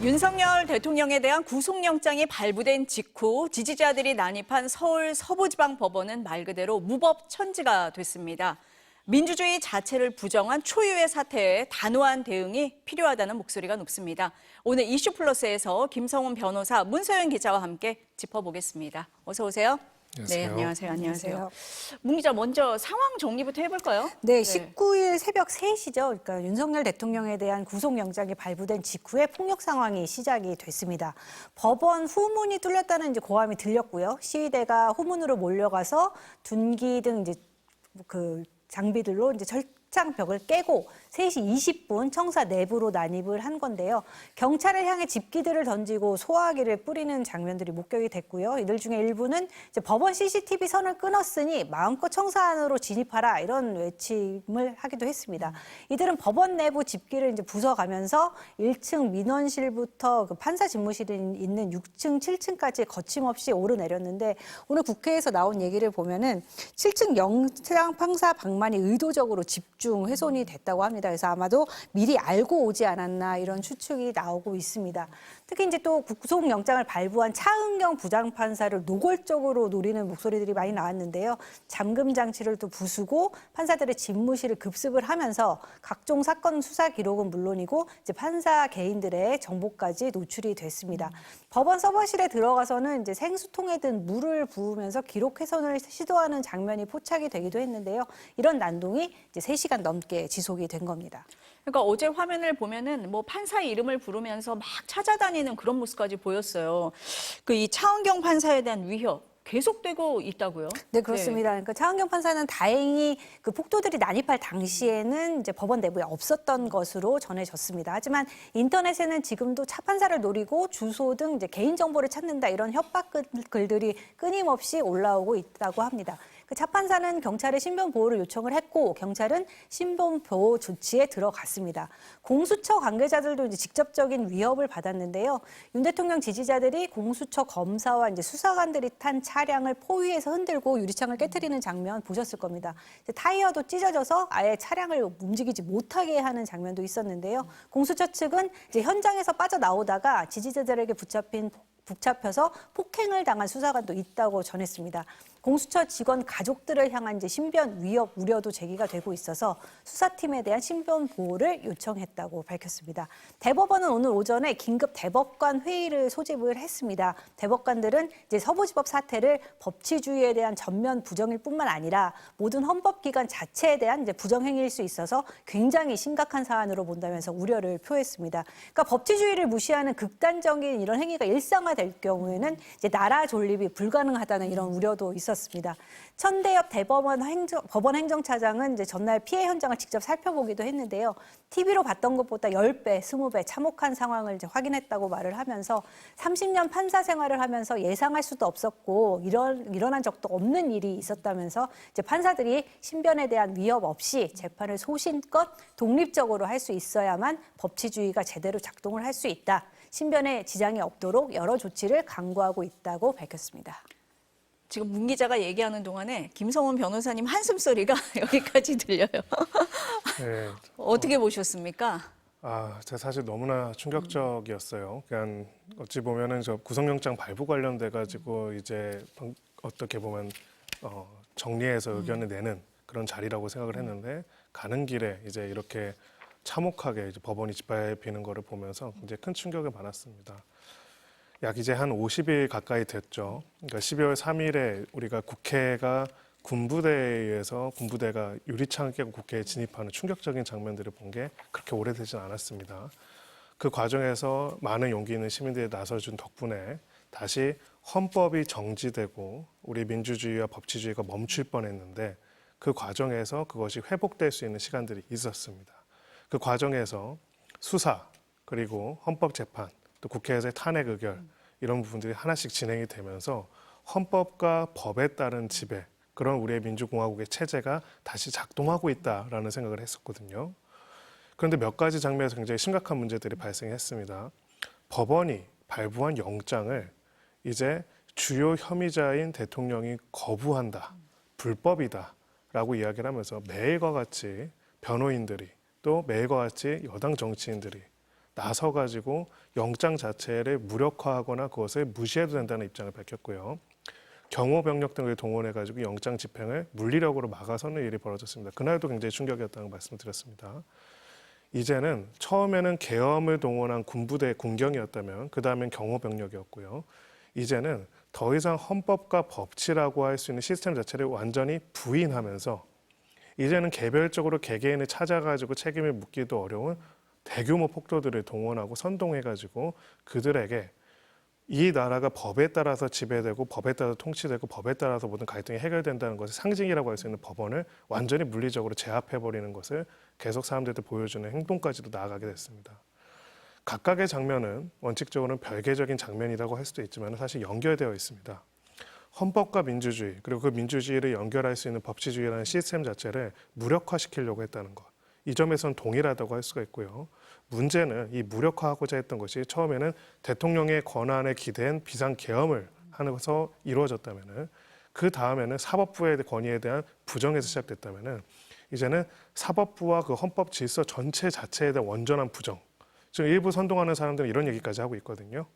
윤석열 대통령에 대한 구속영장이 발부된 직후 지지자들이 난입한 서울 서부지방법원은 말 그대로 무법천지가 됐습니다. 민주주의 자체를 부정한 초유의 사태에 단호한 대응이 필요하다는 목소리가 높습니다. 오늘 이슈플러스에서 김성훈 변호사, 문서연 기자와 함께 짚어보겠습니다. 어서 오세요. 안녕하세요. 네, 안녕하세요. 문 기자, 먼저 상황 정리부터 해볼까요? 네, 19일 새벽 3시죠. 그러니까 윤석열 대통령에 대한 구속영장이 발부된 직후에 폭력 상황이 시작이 됐습니다. 법원 후문이 뚫렸다는 이제 고함이 들렸고요. 시위대가 후문으로 몰려가서 둔기 등 이제 장비들로 이제 철장벽을 깨고 3시 20분 청사 내부로 난입을 한 건데요. 경찰을 향해 집기들을 던지고 소화기를 뿌리는 장면들이 목격이 됐고요. 이들 중에 일부는 이제 법원 CCTV 선을 끊었으니 마음껏 청사 안으로 진입하라 이런 외침을 하기도 했습니다. 이들은 법원 내부 집기를 이제 부숴가면서 1층 민원실부터 그 판사 집무실이 있는 6층, 7층까지 거침없이 오르내렸는데 오늘 국회에서 나온 얘기를 보면은 7층 영장 판사 방만이 의도적으로 집중 훼손이 됐다고 합니다. 그래서 아마도 미리 알고 오지 않았나 이런 추측이 나오고 있습니다. 특히 이제 또 구속영장을 발부한 차은경 부장판사를 노골적으로 노리는 목소리들이 많이 나왔는데요. 잠금 장치를 또 부수고 판사들의 집무실을 급습을 하면서 각종 사건 수사 기록은 물론이고 이제 판사 개인들의 정보까지 노출이 됐습니다. 법원 서버실에 들어가서는 이제 생수통에 든 물을 부으면서 기록 훼손을 시도하는 장면이 포착이 되기도 했는데요. 이런 난동이 이제 3시간 넘게 지속이 된 겁니다. 그러니까 어제 화면을 보면은 뭐 판사 이름을 부르면서 막 찾아다니는 그런 모습까지 보였어요. 이 차은경 판사에 대한 위협 계속되고 있다고요? 네, 그렇습니다. 그러니까 차은경 판사는 다행히 그 폭도들이 난입할 당시에는 이제 법원 내부에 없었던 것으로 전해졌습니다. 하지만 인터넷에는 지금도 차 판사를 노리고 주소 등 이제 개인 정보를 찾는다 이런 협박 글들이 끊임없이 올라오고 있다고 합니다. 그 차 판사는 경찰에 신변 보호를 요청을 했고 경찰은 신변 보호 조치에 들어갔습니다. 공수처 관계자들도 이제 직접적인 위협을 받았는데요. 윤 대통령 지지자들이 공수처 검사와 이제 수사관들이 탄 차량을 포위해서 흔들고 유리창을 깨트리는 장면 보셨을 겁니다. 타이어도 찢어져서 아예 차량을 움직이지 못하게 하는 장면도 있었는데요. 공수처 측은 이제 현장에서 빠져나오다가 지지자들에게 붙잡혀서 폭행을 당한 수사관도 있다고 전했습니다. 공수처 직원 가족들을 향한 이제 신변 위협 우려도 제기가 되고 있어서 수사팀에 대한 신변 보호를 요청했다고 밝혔습니다. 대법원은 오늘 오전에 긴급 대법관 회의를 소집을 했습니다. 대법관들은 이제 서부지법 사태를 법치주의에 대한 전면 부정일 뿐만 아니라 모든 헌법기관 자체에 대한 이제 부정행위일 수 있어서 굉장히 심각한 사안으로 본다면서 우려를 표했습니다. 그러니까 법치주의를 무시하는 극단적인 이런 행위가 일상화될 경우에는 이제 나라 존립이 불가능하다는 이런 우려도 있었습니다. 천대엽 법원 행정차장은 이제 전날 피해 현장을 직접 살펴보기도 했는데요. TV로 봤던 것보다 10배, 20배 참혹한 상황을 이제 확인했다고 말을 하면서 30년 판사 생활을 하면서 예상할 수도 없었고 일어난 적도 없는 일이 있었다면서 이제 판사들이 신변에 대한 위협 없이 재판을 소신껏 독립적으로 할 수 있어야만 법치주의가 제대로 작동을 할 수 있다. 신변에 지장이 없도록 여러 조치를 강구하고 있다고 밝혔습니다. 지금 문 기자가 얘기하는 동안에 김성훈 변호사님 한숨소리가 여기까지 들려요. 네. 어떻게 보셨습니까? 제가 사실 너무나 충격적이었어요. 그냥 어찌 보면은 저 구속영장 발부 관련돼 가지고 이제 어떻게 보면 정리해서 의견을 내는 그런 자리라고 생각을 했는데 가는 길에 이제 이렇게 참혹하게 이제 법원이 짓밟히는 거를 보면서 굉장히 큰 충격을 받았습니다. 약 이제 한 50일 가까이 됐죠. 그러니까 12월 3일에 우리가 국회가 군부대에 의해서 군부대가 유리창을 깨고 국회에 진입하는 충격적인 장면들을 본 게 그렇게 오래되진 않았습니다. 그 과정에서 많은 용기 있는 시민들이 나서준 덕분에 다시 헌법이 정지되고 우리 민주주의와 법치주의가 멈출 뻔했는데 그 과정에서 그것이 회복될 수 있는 시간들이 있었습니다. 그 과정에서 수사 그리고 헌법재판 또 국회에서의 탄핵 의결 이런 부분들이 하나씩 진행이 되면서 헌법과 법에 따른 지배 그런 우리의 민주공화국의 체제가 다시 작동하고 있다라는 생각을 했었거든요. 그런데 몇 가지 장면에서 굉장히 심각한 문제들이 발생했습니다. 법원이 발부한 영장을 이제 주요 혐의자인 대통령이 거부한다, 불법이다라고 이야기를 하면서 매일과 같이 변호인들이 또 매일과 같이 여당 정치인들이 나서 가지고 영장 자체를 무력화하거나 그것을 무시해도 된다는 입장을 밝혔고요. 경호 병력 등을 동원해 가지고 영장 집행을 물리력으로 막아서는 일이 벌어졌습니다. 그날도 굉장히 충격이었다는 말씀을 드렸습니다. 이제는 처음에는 계엄을 동원한 군부대 군경이었다면 그 다음엔 경호 병력이었고요. 이제는 더 이상 헌법과 법치라고 할 수 있는 시스템 자체를 완전히 부인하면서 이제는 개별적으로 개개인을 찾아가지고 책임을 묻기도 어려운 대규모 폭도들을 동원하고 선동해가지고 그들에게 이 나라가 법에 따라서 지배되고 법에 따라서 통치되고 법에 따라서 모든 갈등이 해결된다는 것의 상징이라고 할 수 있는 법원을 완전히 물리적으로 제압해버리는 것을 계속 사람들한테 보여주는 행동까지도 나아가게 됐습니다. 각각의 장면은 원칙적으로는 별개적인 장면이라고 할 수도 있지만 사실 연결되어 있습니다. 헌법과 민주주의 그리고 그 민주주의를 연결할 수 있는 법치주의라는 시스템 자체를 무력화시키려고 했다는 것. 이 점에서는 동일하다고 할 수가 있고요. 문제는 이 무력화하고자 했던 것이 처음에는 대통령의 권한에 기댄 비상계엄을 하면서 이루어졌다면 그 다음에는 사법부의 권위에 대한 부정에서 시작됐다면 이제는 사법부와 그 헌법 질서 전체 자체에 대한 완전한 부정. 지금 일부 선동하는 사람들은 이런 얘기까지 하고 있거든요.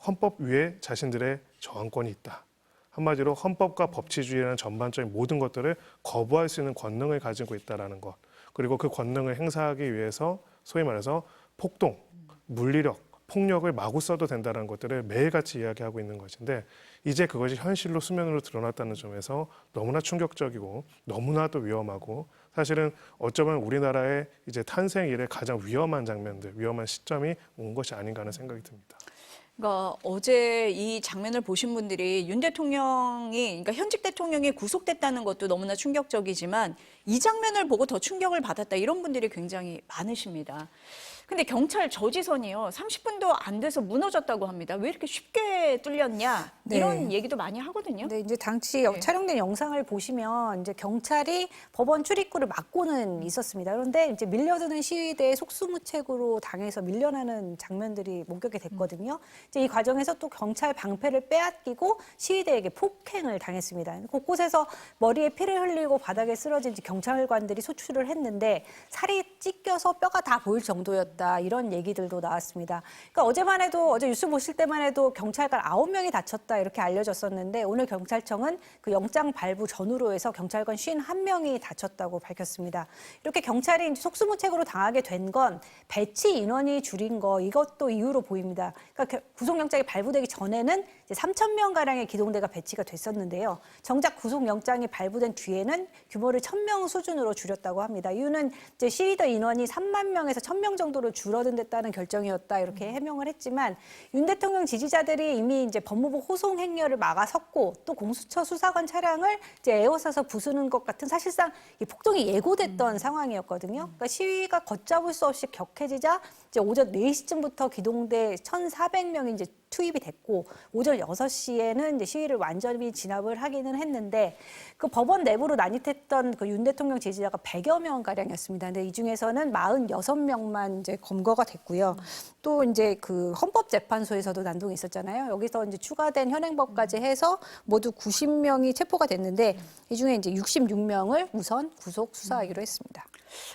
헌법 위에 자신들의 저항권이 있다. 한마디로 헌법과 법치주의라는 전반적인 모든 것들을 거부할 수 있는 권능을 가지고 있다는 것. 그리고 그 권능을 행사하기 위해서 소위 말해서 폭동, 물리력, 폭력을 마구 써도 된다는 것들을 매일같이 이야기하고 있는 것인데 이제 그것이 현실로 수면으로 드러났다는 점에서 너무나 충격적이고 너무나도 위험하고 사실은 어쩌면 우리나라의 이제 탄생 이래 가장 위험한 장면들, 위험한 시점이 온 것이 아닌가 하는 생각이 듭니다. 그러니까 어제 이 장면을 보신 분들이 윤 대통령이, 그러니까 현직 대통령이 구속됐다는 것도 너무나 충격적이지만 이 장면을 보고 더 충격을 받았다 이런 분들이 굉장히 많으십니다. 근데 경찰 저지선이요 30분도 안 돼서 무너졌다고 합니다. 왜 이렇게 쉽게 뚫렸냐 이런 네. 얘기도 많이 하거든요. 네, 이제 당시 네. 촬영된 영상을 보시면 이제 경찰이 법원 출입구를 막고는 있었습니다. 그런데 이제 밀려드는 시위대에 속수무책으로 당해서 밀려나는 장면들이 목격이 됐거든요. 이제 이 과정에서 또 경찰 방패를 빼앗기고 시위대에게 폭행을 당했습니다. 곳곳에서 머리에 피를 흘리고 바닥에 쓰러진 경찰관들이 소출을 했는데 살이 찢겨서 뼈가 다 보일 정도였다. 이런 얘기들도 나왔습니다. 그러니까 어제만 해도 어제 뉴스 보실 때만 해도 경찰관 9명이 다쳤다 이렇게 알려졌었는데 오늘 경찰청은 그 영장 발부 전후로 해서 경찰관 51명이 다쳤다고 밝혔습니다. 이렇게 경찰이 이제 속수무책으로 당하게 된 건 배치 인원이 줄인 거 이것도 이유로 보입니다. 그러니까 구속영장이 발부되기 전에는 이제 3,000명 가량의 기동대가 배치가 됐었는데요. 정작 구속영장이 발부된 뒤에는 규모를 1,000명 수준으로 줄였다고 합니다. 이유는 이제 시위대 인원이 3만 명에서 1,000명 정도로 줄어든다는 결정이었다 이렇게 해명을 했지만 윤 대통령 지지자들이 이미 이제 법무부 호송 행렬을 막아섰고 또 공수처 수사관 차량을 이제 에워싸서 부수는 것 같은 사실상 이 폭동이 예고됐던 상황이었거든요. 그러니까 시위가 걷잡을 수 없이 격해지자 이제 오전 4시쯤부터 기동대 1,400명이 이제 투입이 됐고 오전 6시에는 이제 시위를 완전히 진압을 하기는 했는데 그 법원 내부로 난입했던 그 윤 대통령 지지자가 100여 명 가량이었습니다. 근데 이 중에서는 46명만 이제 검거가 됐고요. 또 이제 그 헌법재판소에서도 난동이 있었잖아요. 여기서 이제 추가된 현행법까지 해서 모두 90명이 체포가 됐는데 이 중에 이제 66명을 우선 구속 수사하기로 했습니다.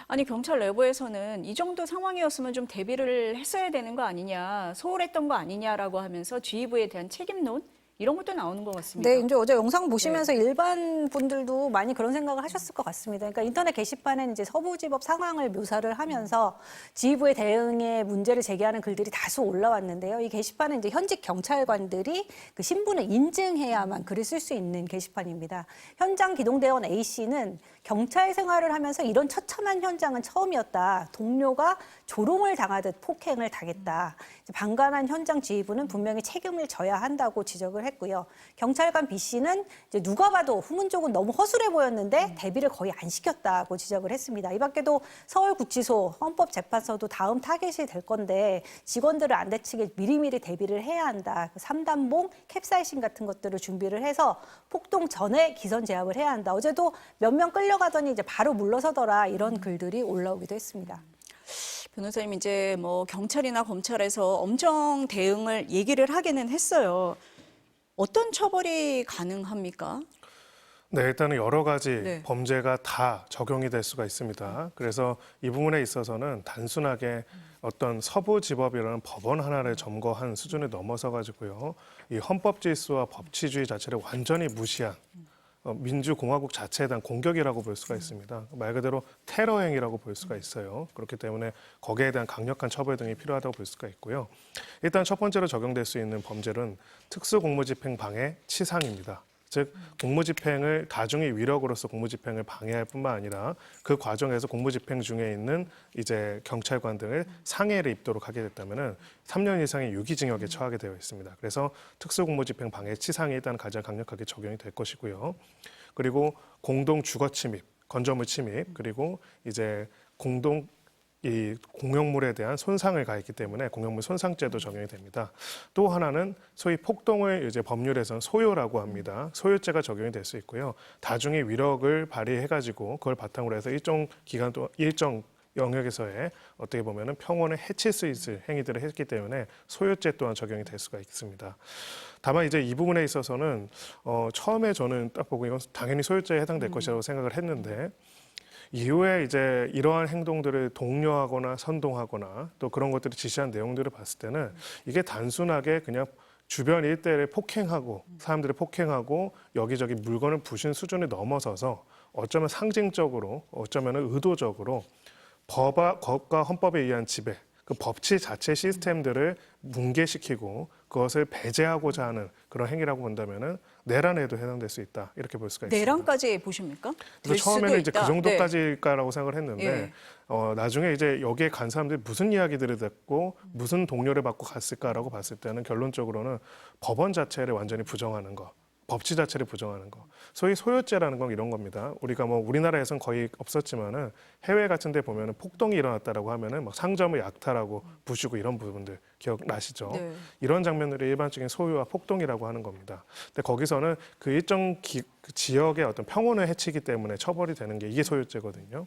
아니 경찰 내부에서는 이 정도 상황이었으면 좀 대비를 했어야 되는 거 아니냐, 소홀했던 거 아니냐라고 하면서 지휘부에 대한 책임론 이런 것도 나오는 것 같습니다. 네, 이제 어제 영상 보시면서 일반 분들도 많이 그런 생각을 하셨을 것 같습니다. 그러니까 인터넷 게시판에는 이제 서부지법 상황을 묘사를 하면서 지휘부의 대응에 문제를 제기하는 글들이 다수 올라왔는데요. 이 게시판은 이제 현직 경찰관들이 그 신분을 인증해야만 글을 쓸 수 있는 게시판입니다. 현장 기동대원 A 씨는 경찰 생활을 하면서 이런 처참한 현장은 처음이었다. 동료가 조롱을 당하듯 폭행을 당했다. 방관한 현장 지휘부는 분명히 책임을 져야 한다고 지적을 했고요. 경찰관 B 씨는 이제 누가 봐도 후문 쪽은 너무 허술해 보였는데 대비를 거의 안 시켰다고 지적을 했습니다. 이 밖에도 서울구치소, 헌법재판소도 다음 타겟이 될 건데 직원들을 안 다치게 미리미리 대비를 해야 한다. 3단봉, 캡사이신 같은 것들을 준비를 해서 폭동 전에 기선 제압을 해야 한다. 어제도 몇 명 끌려가더니 이제 바로 물러서더라 이런 글들이 올라오기도 했습니다. 변호사님 이제 뭐 경찰이나 검찰에서 엄정 대응을 얘기를 하기는 했어요. 어떤 처벌이 가능합니까? 네, 일단은 여러 가지 네. 범죄가 다 적용이 될 수가 있습니다. 그래서 이 부분에 있어서는 단순하게 어떤 서부지법이라는 법원 하나를 점거한 수준을 넘어서 가지고요, 이 헌법 질서와 법치주의 자체를 완전히 무시한 민주공화국 자체에 대한 공격이라고 볼 수가 있습니다. 말 그대로 테러 행위라고 볼 수가 있어요. 그렇기 때문에 거기에 대한 강력한 처벌 등이 필요하다고 볼 수가 있고요. 일단 첫 번째로 적용될 수 있는 범죄는 특수공무집행 방해 치상입니다. 즉 공무집행을 가중의 위력으로서 공무집행을 방해할 뿐만 아니라 그 과정에서 공무집행 중에 있는 이제 경찰관 등을 상해를 입도록 하게 됐다면은 3년 이상의 유기징역에 처하게 되어 있습니다. 그래서 특수공무집행 방해 치상이 일단 가장 강력하게 적용이 될 것이고요. 그리고 공동 주거 침입, 건조물 침입, 그리고 이제 공동 이 공용물에 대한 손상을 가했기 때문에 공용물 손상죄도 적용이 됩니다. 또 하나는 소위 폭동을 이제 법률에서는 소요라고 합니다. 소요죄가 적용이 될 수 있고요. 다중의 위력을 발휘해가지고 그걸 바탕으로 해서 일정 기간 동안 일정 영역에서의 어떻게 보면은 평온을 해칠 수 있을 행위들을 했기 때문에 소요죄 또한 적용이 될 수가 있습니다. 다만 이제 이 부분에 있어서는 처음에 저는 딱 보고 이건 당연히 소요죄에 해당될 것이라고 생각을 했는데. 이후에 이제 이러한 행동들을 독려하거나 선동하거나 또 그런 것들을 지시한 내용들을 봤을 때는 이게 단순하게 그냥 주변 일대를 폭행하고 사람들을 폭행하고 여기저기 물건을 부신 수준을 넘어서서 어쩌면 상징적으로 어쩌면 의도적으로 법과 헌법에 의한 지배, 그 법치 자체 시스템들을 뭉개시키고 그것을 배제하고자 하는 그런 행위라고 본다면은 내란에도 해당될 수 있다 이렇게 볼 수가 있습니다. 내란까지 보십니까? 그래서 처음에는 이제 그 있다. 정도까지일까라고 생각을 했는데 예. 나중에 이제 여기에 간 사람들이 무슨 이야기들을 듣고 무슨 동료를 받고 갔을까라고 봤을 때는 결론적으로는 법원 자체를 완전히 부정하는 거. 법치 자체를 부정하는 거. 소위 소요죄라는 건 이런 겁니다. 우리가 뭐 우리나라에서는 거의 없었지만은 해외 같은 데 보면은 폭동이 일어났다라고 하면은 막 상점을 약탈하고 부수고 이런 부분들 기억나시죠? 네. 이런 장면들이 일반적인 소유와 폭동이라고 하는 겁니다. 근데 거기서는 그 일정 그 지역의 어떤 평온을 해치기 때문에 처벌이 되는 게 이게 소요죄거든요.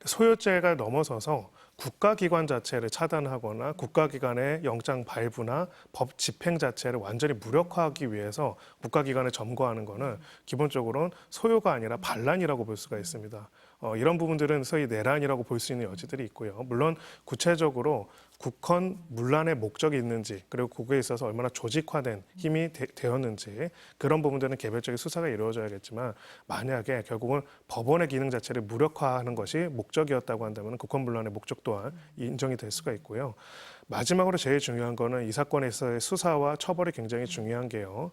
소요죄가 넘어서서 국가기관 자체를 차단하거나 국가기관의 영장 발부나 법 집행 자체를 완전히 무력화하기 위해서 국가기관을 점거하는 것은 기본적으로는 소요가 아니라 반란이라고 볼 수가 있습니다. 이런 부분들은 소위 내란이라고 볼 수 있는 여지들이 있고요. 물론 구체적으로 국헌 문란의 목적이 있는지 그리고 거기에 있어서 얼마나 조직화된 힘이 되었는지 그런 부분들은 개별적인 수사가 이루어져야겠지만 만약에 결국은 법원의 기능 자체를 무력화하는 것이 목적이었다고 한다면 국헌 문란의 목적 또한 인정이 될 수가 있고요. 마지막으로 제일 중요한 거는 이 사건에서의 수사와 처벌이 굉장히 중요한 게요.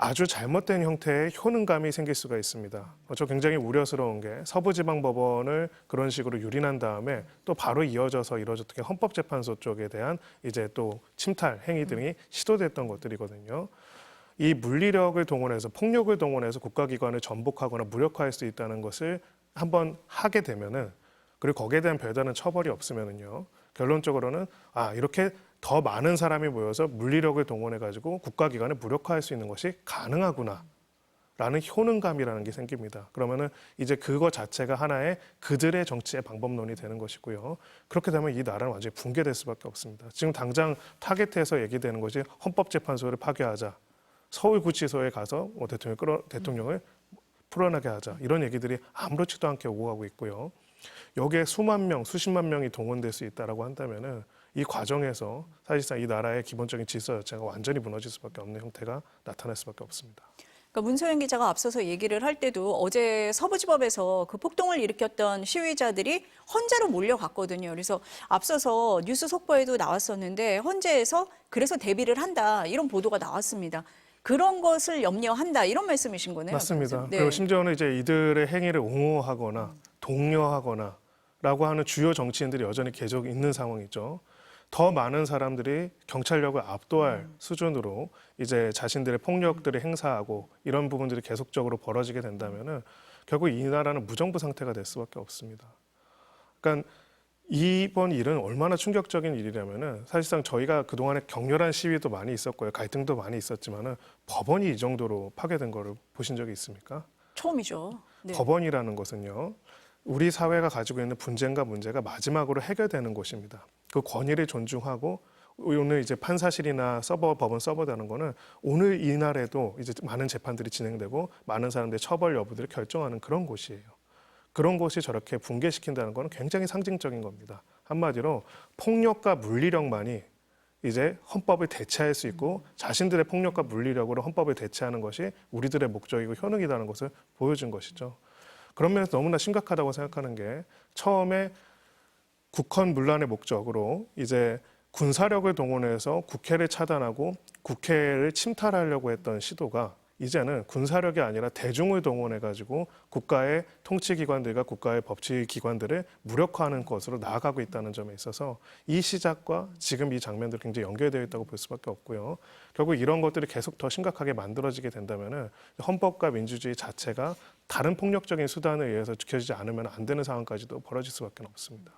아주 잘못된 형태의 효능감이 생길 수가 있습니다. 저 굉장히 우려스러운 게 서부지방법원을 그런 식으로 유린한 다음에 또 바로 이어져서 이루어졌던 게 헌법재판소 쪽에 대한 이제 또 침탈 행위 등이 시도됐던 것들이거든요. 이 물리력을 동원해서 폭력을 동원해서 국가기관을 전복하거나 무력화할 수 있다는 것을 한번 하게 되면은 그리고 거기에 대한 별다른 처벌이 없으면은요. 결론적으로는 이렇게 더 많은 사람이 모여서 물리력을 동원해가지고 국가기관을 무력화할 수 있는 것이 가능하구나. 라는 효능감이라는 게 생깁니다. 그러면은 이제 그거 자체가 하나의 그들의 정치의 방법론이 되는 것이고요. 그렇게 되면 이 나라는 완전히 붕괴될 수밖에 없습니다. 지금 당장 타겟에서 얘기되는 것이 헌법재판소를 파괴하자. 서울구치소에 가서 대통령을 풀어나게 하자. 이런 얘기들이 아무렇지도 않게 오고 가고 있고요. 여기에 수만 명, 수십만 명이 동원될 수 있다라고 한다면은 이 과정에서 사실상 이 나라의 기본적인 질서 자체가 완전히 무너질 수밖에 없는 형태가 나타날 수밖에 없습니다. 그러니까 문소영 기자가 앞서서 얘기를 할 때도 어제 서부지법에서 그 폭동을 일으켰던 시위자들이 헌재로 몰려갔거든요. 그래서 앞서서 뉴스 속보에도 나왔었는데 헌재에서 그래서 대비를 한다 이런 보도가 나왔습니다. 그런 것을 염려한다 이런 말씀이신 거네요. 맞습니다. 네. 그리고 심지어는 이제 이들의 행위를 옹호하거나 독려하거나라고 하는 주요 정치인들이 여전히 계속 있는 상황이죠. 더 많은 사람들이 경찰력을 압도할 수준으로 이제 자신들의 폭력들을 행사하고 이런 부분들이 계속적으로 벌어지게 된다면은 결국 이 나라는 무정부 상태가 될 수밖에 없습니다. 그러니까 이번 일은 얼마나 충격적인 일이냐면은 사실상 저희가 그동안에 격렬한 시위도 많이 있었고요. 갈등도 많이 있었지만은 법원이 이 정도로 파괴된 거를 보신 적이 있습니까? 처음이죠. 네. 법원이라는 것은요. 우리 사회가 가지고 있는 분쟁과 문제가 마지막으로 해결되는 곳입니다. 그 권위를 존중하고 오늘 이제 판사실이나 법원 서버라는 거는 오늘 이날에도 이제 많은 재판들이 진행되고 많은 사람들의 처벌 여부들을 결정하는 그런 곳이에요. 그런 곳이 저렇게 붕괴시킨다는 거는 굉장히 상징적인 겁니다. 한마디로 폭력과 물리력만이 이제 헌법을 대체할 수 있고 자신들의 폭력과 물리력으로 헌법을 대체하는 것이 우리들의 목적이고 효능이라는 것을 보여준 것이죠. 그런 면에서 너무나 심각하다고 생각하는 게 처음에 국헌 문란의 목적으로 이제 군사력을 동원해서 국회를 차단하고 국회를 침탈하려고 했던 시도가 이제는 군사력이 아니라 대중을 동원해가지고 국가의 통치기관들과 국가의 법치기관들을 무력화하는 것으로 나아가고 있다는 점에 있어서 이 시작과 지금 이 장면들이 굉장히 연결되어 있다고 볼 수밖에 없고요. 결국 이런 것들이 계속 더 심각하게 만들어지게 된다면은 헌법과 민주주의 자체가 다른 폭력적인 수단에 의해서 지켜지지 않으면 안 되는 상황까지도 벌어질 수밖에 없습니다.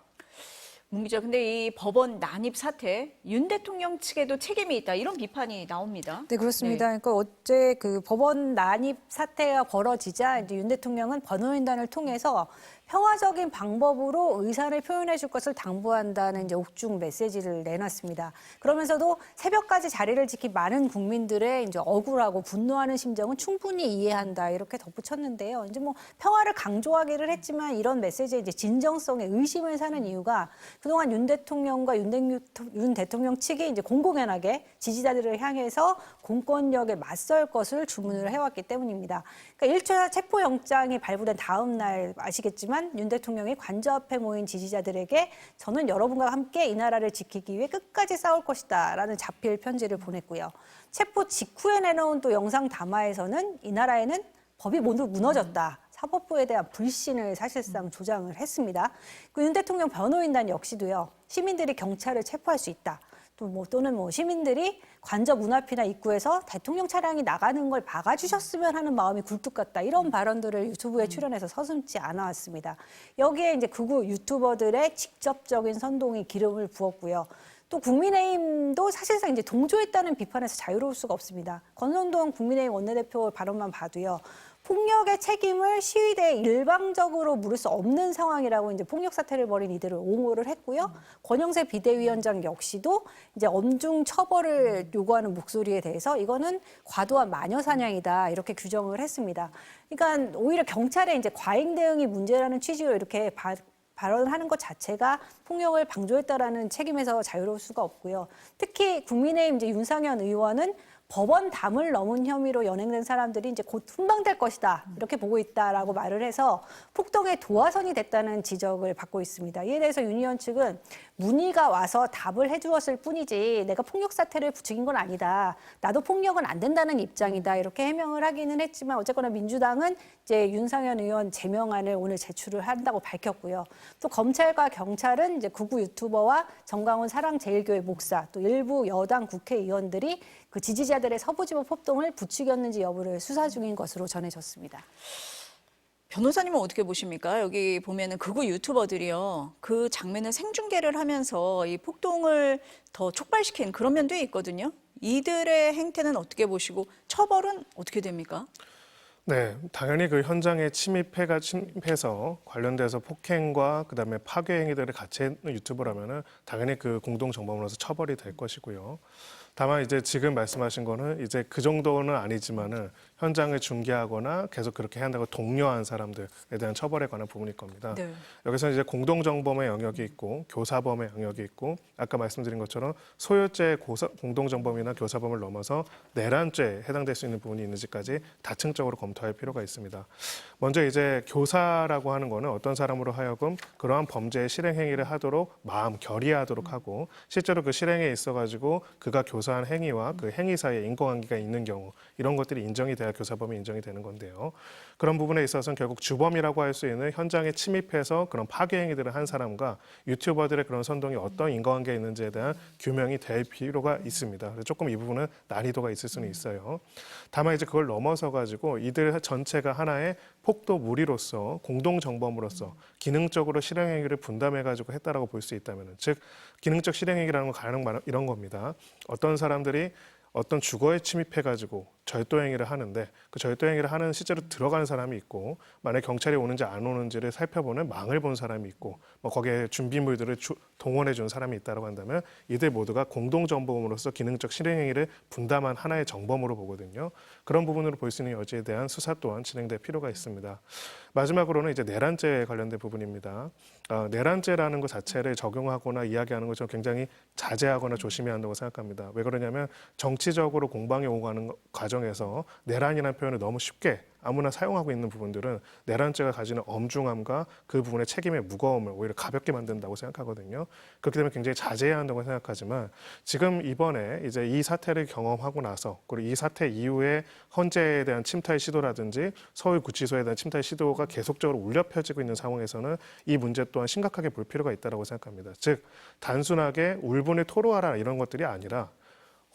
문 기자, 근데 이 법원 난입 사태, 윤 대통령 측에도 책임이 있다 이런 비판이 나옵니다. 네, 그렇습니다. 그러니까 어제 그 법원 난입 사태가 벌어지자 이제 윤 대통령은 변호인단을 통해서 평화적인 방법으로 의사를 표현해 줄 것을 당부한다는 이제 옥중 메시지를 내놨습니다. 그러면서도 새벽까지 자리를 지킨 많은 국민들의 이제 억울하고 분노하는 심정은 충분히 이해한다 이렇게 덧붙였는데요. 이제 뭐 평화를 강조하기를 했지만 이런 메시지의 이제 진정성에 의심을 사는 이유가 그동안 윤 대통령과 윤 대통령 측이 이제 공공연하게 지지자들을 향해서 공권력에 맞설 것을 주문을 해왔기 때문입니다. 그러니까 1차 체포영장이 발부된 다음 날 아시겠지만 윤 대통령이 관저 앞에 모인 지지자들에게 저는 여러분과 함께 이 나라를 지키기 위해 끝까지 싸울 것이다 라는 자필 편지를 보냈고요. 체포 직후에 내놓은 또 영상 담화에서는 이 나라에는 법이 모두 무너졌다. 사법부에 대한 불신을 사실상 조장을 했습니다. 그 윤 대통령 변호인단 역시도요. 시민들이 경찰을 체포할 수 있다. 또는 시민들이 관저 문 앞이나 입구에서 대통령 차량이 나가는 걸 막아주셨으면 하는 마음이 굴뚝 같다. 이런 발언들을 유튜브에 출연해서 서슴지 않아왔습니다. 여기에 이제 극우 유튜버들의 직접적인 선동이 기름을 부었고요. 또 국민의힘도 사실상 이제 동조했다는 비판에서 자유로울 수가 없습니다. 권선동 국민의힘 원내대표 발언만 봐도요. 폭력의 책임을 시위대에 일방적으로 물을 수 없는 상황이라고 이제 폭력 사태를 벌인 이들을 옹호를 했고요. 권영세 비대위원장 역시도 이제 엄중 처벌을 요구하는 목소리에 대해서 이거는 과도한 마녀 사냥이다 이렇게 규정을 했습니다. 그러니까 오히려 경찰의 이제 과잉 대응이 문제라는 취지로 이렇게 발언을 하는 것 자체가 폭력을 방조했다라는 책임에서 자유로울 수가 없고요. 특히 국민의힘 이제 윤상현 의원은 법원 담을 넘은 혐의로 연행된 사람들이 이제 곧 훈방될 것이다 이렇게 보고 있다라고 말을 해서 폭동의 도화선이 됐다는 지적을 받고 있습니다. 이에 대해서 윤 의원 측은 문의가 와서 답을 해주었을 뿐이지 내가 폭력 사태를 부추긴 건 아니다. 나도 폭력은 안 된다는 입장이다 이렇게 해명을 하기는 했지만 어쨌거나 민주당은 이제 윤상현 의원 제명안을 오늘 제출을 한다고 밝혔고요. 또 검찰과 경찰은 이제 극우 유튜버와 정강훈 사랑제일교회 목사 또 일부 여당 국회의원들이 그 지지자들의 서부지법 폭동을 부추겼는지 여부를 수사 중인 것으로 전해졌습니다. 변호사님은 어떻게 보십니까? 여기 보면은 극우 유튜버들이요. 그 장면을 생중계를 하면서 이 폭동을 더 촉발시킨 그런 면도 있거든요. 이들의 행태는 어떻게 보시고 처벌은 어떻게 됩니까? 네, 당연히 그 현장에 침입해서 관련돼서 폭행과 그다음에 파괴 행위들을 같이 했는 유튜버라면은 당연히 그 공동 정범으로서 처벌이 될 것이고요. 다만 이제 지금 말씀하신 거는 이제 그 정도는 아니지만은 현장을 중계하거나 계속 그렇게 한다고 독려한 사람들에 대한 처벌에 관한 부분일 겁니다. 네. 여기서 이제 공동정범의 영역이 있고 교사범의 영역이 있고 아까 말씀드린 것처럼 소유죄 공동정범이나 교사범을 넘어서 내란죄에 해당될 수 있는 부분이 있는지까지 다층적으로 검토할 필요가 있습니다. 먼저 이제 교사라고 하는 거는 어떤 사람으로 하여금 그러한 범죄의 실행 행위를 하도록 마음 결의하도록 하고 실제로 그 실행에 있어가지고 그가 교사한 행위와 그 행위 사이에 인과관계가 있는 경우 이런 것들이 인정이 돼야 교사범이 인정이 되는 건데요. 그런 부분에 있어서는 결국 주범이라고 할 수 있는 현장에 침입해서 그런 파괴 행위들을 한 사람과 유튜버들의 그런 선동이 어떤 인과관계가 있는지에 대한 규명이 될 필요가 있습니다. 그래서 조금 이 부분은 난이도가 있을 수는 있어요. 다만 이제 그걸 넘어서 가지고 이들 전체가 하나의 폭도 무리로서 공동 정범으로서 기능적으로 실행 행위를 분담해 가지고 했다라고 볼 수 있다면, 즉 기능적 실행 행위라는 건 가령 이런 겁니다. 어떤 사람들이 어떤 주거에 침입해가지고 절도행위를 하는데 그 절도행위를 하는 실제로 들어가는 사람이 있고 만약 경찰이 오는지 안 오는지를 살펴보는 망을 본 사람이 있고 뭐 거기에 준비물들을 동원해 준 사람이 있다고 한다면 이들 모두가 공동정범으로서 기능적 실행행위를 분담한 하나의 정범으로 보거든요. 그런 부분으로 볼 수 있는 여지에 대한 수사 또한 진행될 필요가 있습니다. 마지막으로는 이제 내란죄에 관련된 부분입니다. 내란죄라는 것 자체를 적용하거나 이야기하는 것을 굉장히 자제하거나 조심해야 한다고 생각합니다. 왜 그러냐면 정치적으로 공방에 오가는 과정에서 내란이라는 표현을 너무 쉽게 아무나 사용하고 있는 부분들은 내란죄가 가지는 엄중함과 그 부분의 책임의 무거움을 오히려 가볍게 만든다고 생각하거든요. 그렇기 때문에 굉장히 자제해야 한다고 생각하지만 지금 이번에 이제 이 사태를 경험하고 나서 그리고 이 사태 이후에 헌재에 대한 침탈 시도라든지 서울구치소에 대한 침탈 시도가 계속적으로 울려 펴지고 있는 상황에서는 이 문제 또한 심각하게 볼 필요가 있다고 생각합니다. 즉 단순하게 울분을 토로하라 이런 것들이 아니라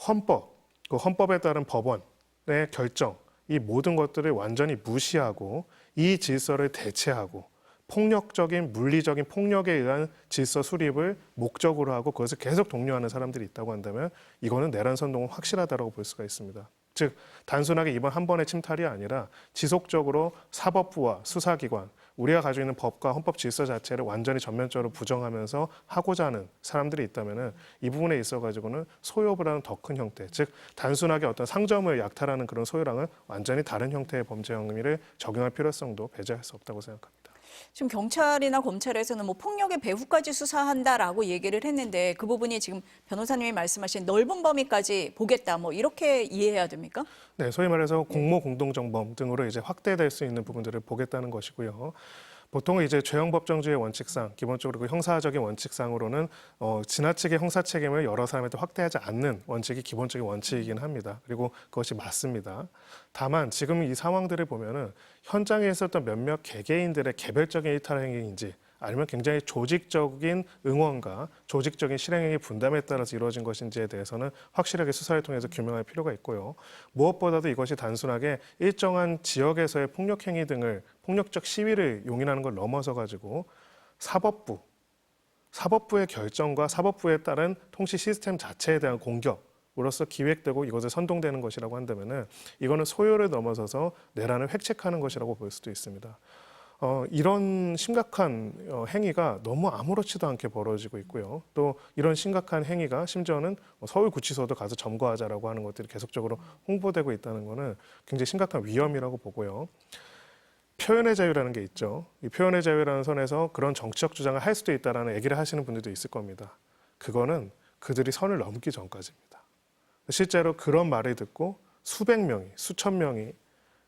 헌법, 그 헌법에 따른 법원의 결정 이 모든 것들을 완전히 무시하고 이 질서를 대체하고 폭력적인 물리적인 폭력에 의한 질서 수립을 목적으로 하고 그것을 계속 독려하는 사람들이 있다고 한다면 이거는 내란 선동은 확실하다고 볼 수가 있습니다. 즉 단순하게 이번 한 번의 침탈이 아니라 지속적으로 사법부와 수사기관 우리가 가지고 있는 법과 헌법 질서 자체를 완전히 전면적으로 부정하면서 하고자 하는 사람들이 있다면 이 부분에 있어가지고는 소요보다는 더 큰 형태, 즉 단순하게 어떤 상점을 약탈하는 그런 소요랑은 완전히 다른 형태의 범죄 행위를 적용할 필요성도 배제할 수 없다고 생각합니다. 지금 경찰이나 검찰에서는 뭐 폭력의 배후까지 수사한다라고 얘기를 했는데 그 부분이 지금 변호사님이 말씀하신 넓은 범위까지 보겠다 뭐 이렇게 이해해야 됩니까? 네, 소위 말해서 공모 공동정범 등으로 이제 확대될 수 있는 부분들을 보겠다는 것이고요. 보통은 이제 죄형법정주의 원칙상 기본적으로 그 형사적인 원칙상으로는 지나치게 형사 책임을 여러 사람한테 확대하지 않는 원칙이 기본적인 원칙이긴 합니다. 그리고 그것이 맞습니다. 다만 지금 이 상황들을 보면은 현장에 있었던 몇몇 개개인들의 개별적인 일탈 행위인지 아니면 굉장히 조직적인 응원과 조직적인 실행행위 분담에 따라서 이루어진 것인지에 대해서는 확실하게 수사를 통해서 규명할 필요가 있고요. 무엇보다도 이것이 단순하게 일정한 지역에서의 폭력행위 등을 폭력적 시위를 용인하는 걸 넘어서 가지고 사법부의 결정과 사법부에 따른 통치 시스템 자체에 대한 공격으로서 기획되고 이것을 선동되는 것이라고 한다면은 이거는 소요를 넘어서서 내란을 획책하는 것이라고 볼 수도 있습니다. 이런 심각한 행위가 너무 아무렇지도 않게 벌어지고 있고요. 또 이런 심각한 행위가 심지어는 서울구치소도 가서 점거하자라고 하는 것들이 계속적으로 홍보되고 있다는 것은 굉장히 심각한 위험이라고 보고요. 표현의 자유라는 게 있죠. 이 표현의 자유라는 선에서 그런 정치적 주장을 할 수도 있다라는 얘기를 하시는 분들도 있을 겁니다. 그거는 그들이 선을 넘기 전까지입니다. 실제로 그런 말을 듣고 수백 명이, 수천 명이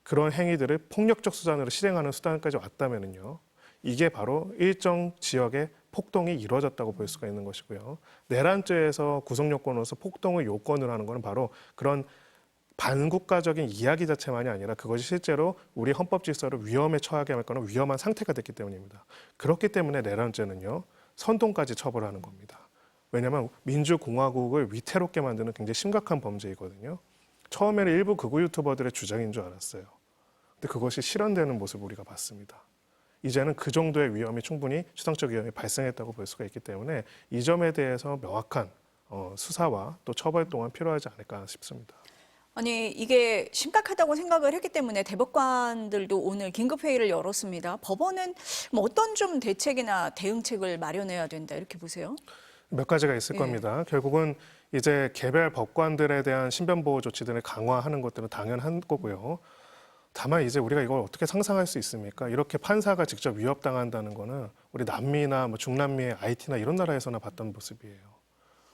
그런 행위들을 폭력적 수단으로 실행하는 수단까지 왔다면요. 이게 바로 일정 지역의 폭동이 이루어졌다고 볼 수가 있는 것이고요. 내란죄에서 구성요건으로서 폭동을 요건으로 하는 것은 바로 그런 반국가적인 이야기 자체만이 아니라 그것이 실제로 우리 헌법 질서를 위험에 처하게 할 거는 위험한 상태가 됐기 때문입니다. 그렇기 때문에 내란죄는요. 선동까지 처벌하는 겁니다. 왜냐하면 민주공화국을 위태롭게 만드는 굉장히 심각한 범죄이거든요. 처음에는 일부 극우 유튜버들의 주장인 줄 알았어요. 근데 그것이 실현되는 모습을 우리가 봤습니다. 이제는 그 정도의 위험이 충분히 추상적 위험이 발생했다고 볼 수가 있기 때문에 이 점에 대해서 명확한 수사와 또 처벌 또한 필요하지 않을까 싶습니다. 아니 이게 심각하다고 생각을 했기 때문에 대법관들도 오늘 긴급회의를 열었습니다. 법원은 뭐 어떤 좀 대책이나 대응책을 마련해야 된다 이렇게 보세요? 몇 가지가 있을 겁니다. 결국은 이제 개별 법관들에 대한 신변보호 조치들을 강화하는 것들은 당연한 거고요. 다만 이제 우리가 이걸 어떻게 상상할 수 있습니까? 이렇게 판사가 직접 위협당한다는 거는 우리 남미나 뭐 중남미의 IT나 이런 나라에서나 봤던 모습이에요.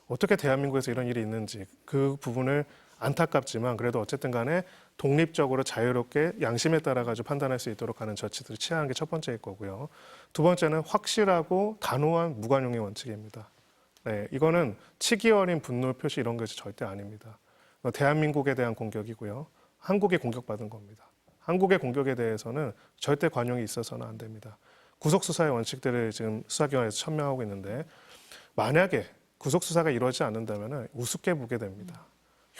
어떻게 대한민국에서 이런 일이 있는지 그 부분을 안타깝지만 그래도 어쨌든 간에 독립적으로 자유롭게 양심에 따라 가지고 판단할 수 있도록 하는 조치들을 취하는 게 첫 번째일 거고요. 두 번째는 확실하고 단호한 무관용의 원칙입니다. 네, 이거는 치기 어린 분노 표시 이런 것이 절대 아닙니다. 대한민국에 대한 공격이고요. 한국에 공격받은 겁니다. 한국의 공격에 대해서는 절대 관용이 있어서는 안 됩니다. 구속수사의 원칙들을 지금 수사기관에서 천명하고 있는데 만약에 구속수사가 이루어지지 않는다면 우습게 보게 됩니다.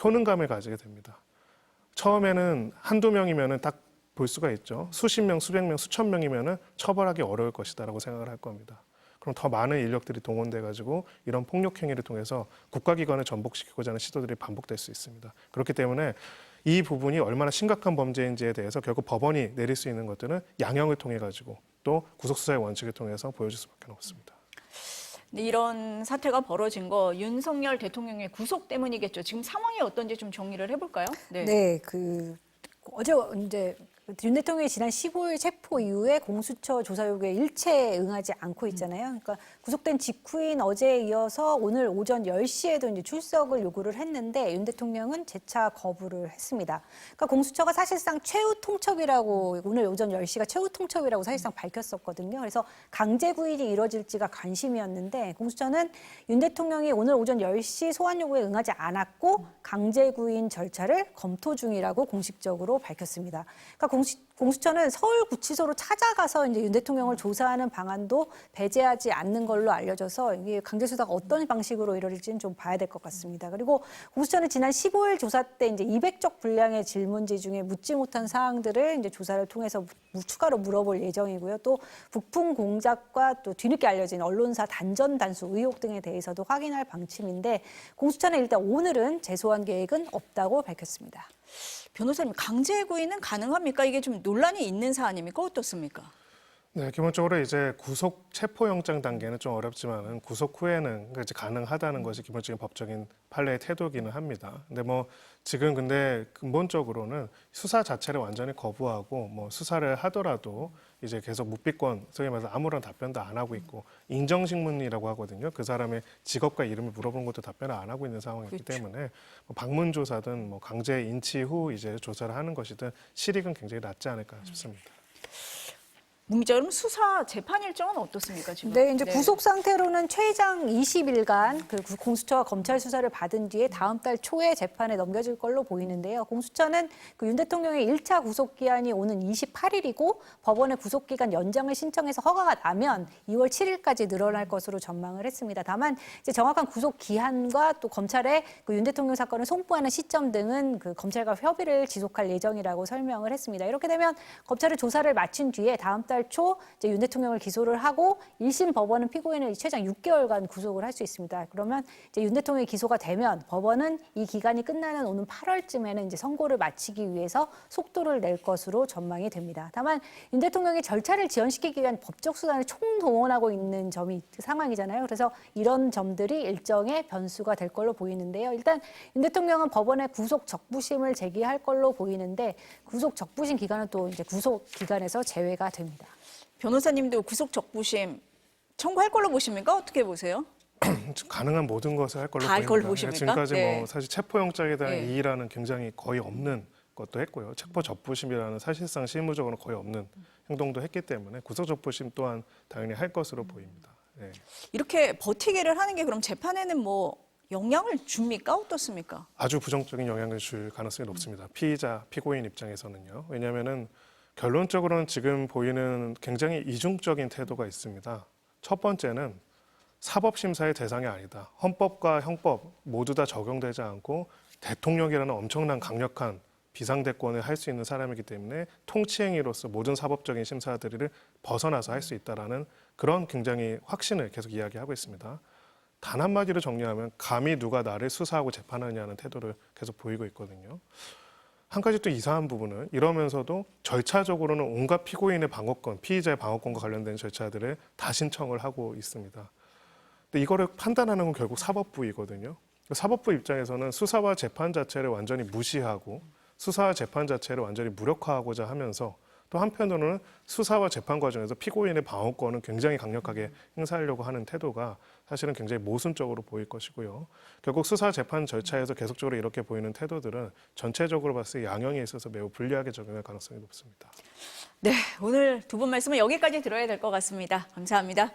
효능감을 가지게 됩니다. 처음에는 한두 명이면 딱 볼 수가 있죠. 수십 명, 수백 명, 수천 명이면 처벌하기 어려울 것이다라고 생각을 할 겁니다. 그럼 더 많은 인력들이 동원돼 가지고 이런 폭력 행위를 통해서 국가기관을 전복시키고자 하는 시도들이 반복될 수 있습니다. 그렇기 때문에 이 부분이 얼마나 심각한 범죄인지에 대해서 결국 법원이 내릴 수 있는 것들은 양형을 통해 가지고 또 구속수사의 원칙을 통해서 보여줄 수밖에 없습니다. 이런 사태가 벌어진 거 윤석열 대통령의 구속 때문이겠죠. 지금 상황이 어떤지 좀 정리를 해볼까요? 네, 어제 이제 윤 대통령이 지난 15일 체포 이후에 공수처 조사 요구에 일체 응하지 않고 있잖아요. 그러니까 구속된 직후인 어제에 이어서 오늘 오전 10시에도 이제 출석을 요구를 했는데 윤 대통령은 재차 거부를 했습니다. 그러니까 공수처가 사실상 최후 통첩이라고 오늘 오전 10시가 최후 통첩이라고 사실상 밝혔었거든요. 그래서 강제 구인이 이뤄질지가 관심이었는데 공수처는 윤 대통령이 오늘 오전 10시 소환 요구에 응하지 않았고 강제 구인 절차를 검토 중이라고 공식적으로 밝혔습니다. 그러니까 공수처는 서울구치소로 찾아가서 이제 윤 대통령을 조사하는 방안도 배제하지 않는 걸로 알려져서 이게 강제 수사가 어떤 방식으로 이루어질지는 좀 봐야 될 것 같습니다. 그리고 공수처는 지난 15일 조사 때 이제 200쪽 분량의 질문지 중에 묻지 못한 사항들을 이제 조사를 통해서 추가로 물어볼 예정이고요. 또 부품 공작과 또 뒤늦게 알려진 언론사 단전 단수 의혹 등에 대해서도 확인할 방침인데 공수처는 일단 오늘은 재소환 계획은 없다고 밝혔습니다. 변호사님, 강제 구인은 가능합니까? 이게 좀 논란이 있는 사안입니까? 어떻습니까? 네, 기본적으로 이제 구속 체포영장 단계는 좀 어렵지만은 구속 후에는 이제 가능하다는 것이 기본적인 법적인 판례의 태도기는 합니다. 근데 근데 근본적으로는 수사 자체를 완전히 거부하고 수사를 하더라도 이제 계속 묵비권, 소위 말해서 아무런 답변도 안 하고 있고 인정신문이라고 하거든요. 그 사람의 직업과 이름을 물어보는 것도 답변을 안 하고 있는 상황이기 때문에 방문 조사든 강제 인치 후 이제 조사를 하는 것이든 실익은 굉장히 낮지 않을까 싶습니다. 문자 그럼 수사 재판 일정은 어떻습니까 지금? 네, 이제 구속 상태로는 최장 20일간 그 공수처와 검찰 수사를 받은 뒤에 다음 달 초에 재판에 넘겨질 걸로 보이는데요. 공수처는 그 윤 대통령의 1차 구속 기한이 오는 28일이고 법원의 구속 기간 연장을 신청해서 허가가 나면 2월 7일까지 늘어날 것으로 전망을 했습니다. 다만 이제 정확한 구속 기한과 또 검찰의 그 윤 대통령 사건을 송부하는 시점 등은 그 검찰과 협의를 지속할 예정이라고 설명을 했습니다. 이렇게 되면 검찰이 조사를 마친 뒤에 다음 달 초 이제 윤 대통령을 기소를 하고 1심 법원은 피고인을 최장 6개월간 구속을 할 수 있습니다. 그러면 이제 윤 대통령이 기소가 되면 법원은 이 기간이 끝나는 오는 8월쯤에는 이제 선고를 마치기 위해서 속도를 낼 것으로 전망이 됩니다. 다만 윤 대통령이 절차를 지연시키기 위한 법적 수단을 총동원하고 있는 점이 상황이잖아요. 그래서 이런 점들이 일정의 변수가 될 걸로 보이는데요. 일단 윤 대통령은 법원에 구속 적부심을 제기할 걸로 보이는데 구속 적부심 기간은 또 이제 구속 기간에서 제외가 됩니다. 변호사님도 구속 적부심 청구할 걸로 보십니까? 어떻게 보세요? 가능한 모든 것을 할 걸로 다 할 보입니다. 걸로 보십니까? 지금까지 네. 사실 체포영장에 대한 네. 이의라는 굉장히 거의 없는 것도 했고요. 체포 적부심이라는 사실상 실무적으로 거의 없는 행동도 했기 때문에 구속 적부심 또한 당연히 할 것으로 보입니다. 네. 이렇게 버티기를 하는 게 그럼 재판에는 영향을 줍니까? 어떻습니까? 아주 부정적인 영향을 줄 가능성이 높습니다. 피의자, 피고인 입장에서는요. 왜냐하면은 결론적으로는 지금 보이는 굉장히 이중적인 태도가 있습니다. 첫 번째는 사법심사의 대상이 아니다. 헌법과 형법 모두 다 적용되지 않고 대통령이라는 엄청난 강력한 비상대권을 할 수 있는 사람이기 때문에 통치행위로서 모든 사법적인 심사들을 벗어나서 할 수 있다라는 그런 굉장히 확신을 계속 이야기하고 있습니다. 단 한마디로 정리하면 감히 누가 나를 수사하고 재판하냐는 태도를 계속 보이고 있거든요. 한 가지 또 이상한 부분은 이러면서도 절차적으로는 온갖 피고인의 방어권, 피의자의 방어권과 관련된 절차들을 다 신청을 하고 있습니다. 근데 이거를 판단하는 건 결국 사법부이거든요. 사법부 입장에서는 수사와 재판 자체를 완전히 무시하고 수사와 재판 자체를 완전히 무력화하고자 하면서 또 한편으로는 수사와 재판 과정에서 피고인의 방어권은 굉장히 강력하게 행사하려고 하는 태도가 사실은 굉장히 모순적으로 보일 것이고요. 결국 수사 재판 절차에서 계속적으로 이렇게 보이는 태도들은 전체적으로 봤을 때 양형에 있어서 매우 불리하게 적용할 가능성이 높습니다. 네, 오늘 두 분 말씀은 여기까지 들어야 될 것 같습니다. 감사합니다.